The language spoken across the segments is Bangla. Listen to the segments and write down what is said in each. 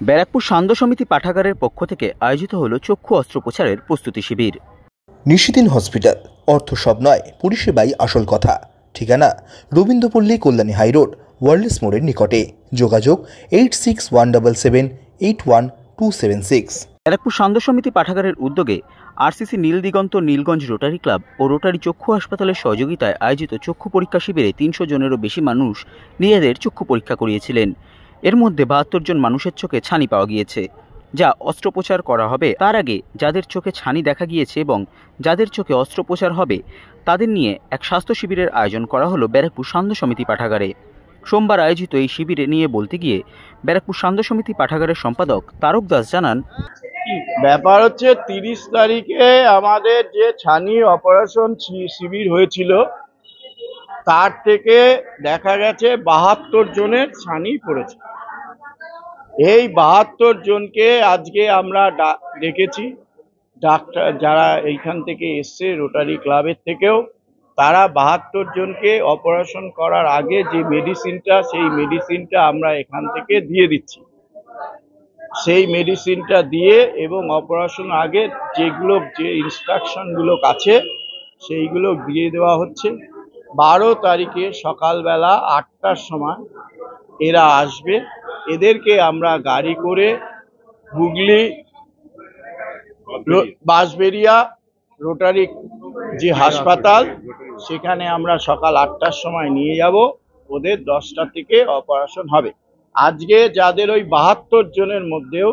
ব্যারাকপুর সান্ধ্য সমিতি পাঠাগারের পক্ষ থেকে আয়োজিত হলো চক্ষু অস্ত্রোপচারের প্রস্তুতি শিবির। নিশিদিন হসপিটাল, অর্থ সব নয়, পরিষেবাই আসল কথা। ঠিকানা রবীন্দ্রপল্লী, কল্যাণী হাইরোড, ওয়ার্ল্ডস মোড়ের নিকটে। যোগাযোগ 8617881276। ব্যারাকপুর সান্ধ্য সমিতি পাঠাগারের উদ্যোগে আরসিসি নীল দিগন্ত নীলগঞ্জ রোটারি ক্লাব ও রোটারি চক্ষু হাসপাতালের সহযোগিতায় আয়োজিত চক্ষু পরীক্ষা শিবিরে 300 জনেরও বেশি মানুষ নিজেদের চক্ষু পরীক্ষা করিয়েছিলেন। এর মধ্যে 72 জন মানুষের চোখে ছানি পাওয়া গিয়েছে, যা অস্ত্রোপচার করা হবে। তার আগে যাদের চোখে ছানি দেখা গিয়েছে এবং যাদের চোখে অস্ত্রোপচার হবে তাদের নিয়ে এক স্বাস্থ্য শিবিরের আয়োজন করা হলো ব্যারাকপুর সান্ধ্য সমিতি পাঠাগারে। সোমবার আয়োজিত এই শিবিরে নিয়ে বলতে গিয়ে ব্যারাকপুর সান্ধ্য সমিতি পাঠাগারের সম্পাদক তারক দাস জানান, ব্যাপার হচ্ছে 30 তারিখে আমাদের যে ছানি অপারেশন শিবির হয়েছিল তার থেকে দেখা গেছে 72 জনের ছানি পড়েছে। এই 72 জনকে আজকে আমরা ডেকেছি। ডাক্তার যারা এইখান থেকে এসছে রোটারি ক্লাবের থেকেও, তারা 72 জনকে অপারেশন করার আগে যে মেডিসিনটা, সেই মেডিসিনটা আমরা এখান থেকে দিয়ে দিচ্ছি। সেই মেডিসিনটা দিয়ে এবং অপারেশন আগে যে ইনস্ট্রাকশনগুলো আছে সেইগুলো দিয়ে দেওয়া হচ্ছে। 12 তারিখে সকালবেলা 8টার সময় এরা আসবে। এদেরকে আমরা গাড়ি করে হুগলি বাঁশবেড়িয়া রোটারি যে হাসপাতাল, সেখানে আমরা সকাল 8টার সময় নিয়ে যাব। ওদের 10টা থেকে অপারেশন হবে। আজকে যাদের ওই 72 জনের মধ্যেও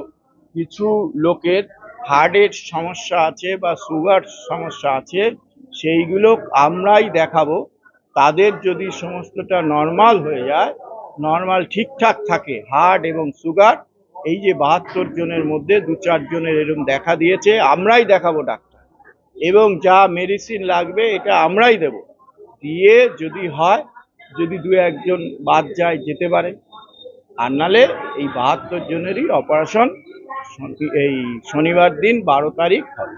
কিছু লোকের হার্টের সমস্যা আছে বা সুগার সমস্যা আছে, সেইগুলো আমরাই দেখাবো। তাদের যদি সমস্তটা নর্মাল হয়ে যায়, নর্মাল ঠিকঠাক থাকে হার্ট এবং সুগার, এই যে 72 জনের মধ্যে 2-4 জনের এরকম দেখা দিয়েছে, আমরাই দেখাবো ডাক্তার, এবং যা মেডিসিন লাগবে এটা আমরাই দেব। দিয়ে যদি হয়, যদি 2-1 জন বাদ যায় যেতে পারে, আর নালে এই 72 জনেরই অপারেশন এই শনিবার দিন 12 তারিখ হবে।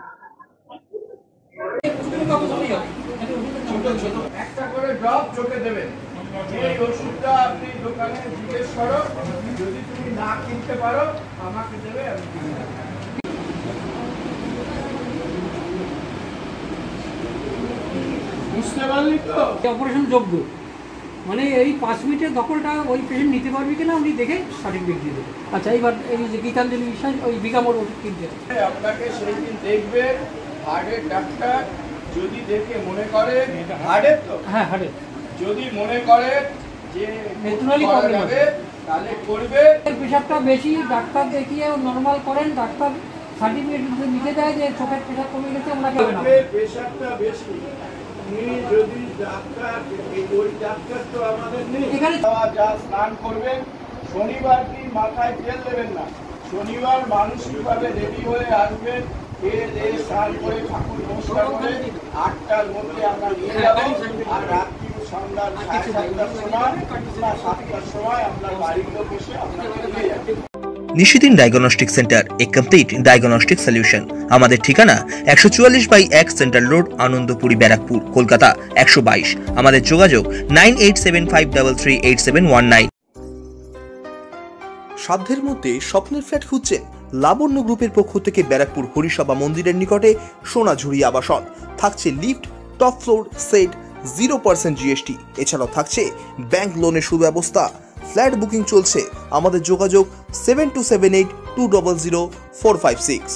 একটা করে ড্রপ চোখে দেবেন। এই ওষুধটা আপনি দোকানে জিজ্ঞেস করো, যদি তুমি না কিনতে পারো আমাকে দেবে, আমি বুঝতে পারলি তো? অপারেশন যোগ্য মানে এই 5 মিনিটের দখলটা ওই পেশেন্ট নিতে পারবে কিনা আপনি দেখে সার্টিফিকেট দিয়ে দেবেন। আচ্ছা, এইবার এই যে গীতাঞ্জলি বিষয় ওই বিকামর ওষুধ কিনতে আপনাকে সেই দিন দেখবে হার্টের ডাক্তার। যদি দেখে মনে করে হার্টের, তো হ্যাঁ হার্টের, যদি মনে করে যে মেট্রোলি প্রবলেম আছে তাহলে করবে। প্রেশারটা বেশি, ডাক্তার দেখিয়ে নর্মাল করেন, ডাক্তার সার্টিফিকেট লিখে দেয় যে চোখের প্রেশার কমে গেছে, ওনাকে হবে না। প্রেশারটা বেশি, যদি ডাক্তার, ওই ডাক্তার তো আমাদের নেই। এখানে যা স্নান করবেন, শনিবার দিন মাথায় তেল দেবেন না। শনিবার মানসিকভাবে রেডি হয়ে আসবেন, খেয়ে দিয়ে স্নান করে ঠাকুর নমস্কার করে 8টার মধ্যে আমরা নিয়ে যাবো। আর রাত্রি সন্ধ্যা 7টার সময় না 7টার সময় আপনার বাড়ির লোক এসে আপনাকে নিয়ে যাবে। নিশিদিন ডায়াগনস্টিক সেন্টার, এ কমপ্লিট ডায়াগনস্টিক সলিউশন। আমাদের ঠিকানা 144/1 সেন্ট্রাল রোড, আনন্দপুরি, ব্যারাকপুর, কলকাতা 122। আমাদের যোগাযোগ 9875338719। সাধ্যের মধ্যে স্বপ্নের ফ্ল্যাট খুঁজছেন? লাবণ্য গ্রুপের পক্ষ থেকে ব্যারাকপুর হরিসভা মন্দিরের নিকটে সোনাঝুরি আবাসন। থাকছে lift, top floor, set, 0% GST। এছাড়াও থাকছে ব্যাংক লোনের সুব্যবস্থা। ফ্ল্যাট বুকিং চলছে। আমাদের যোগাযোগ 7278200456।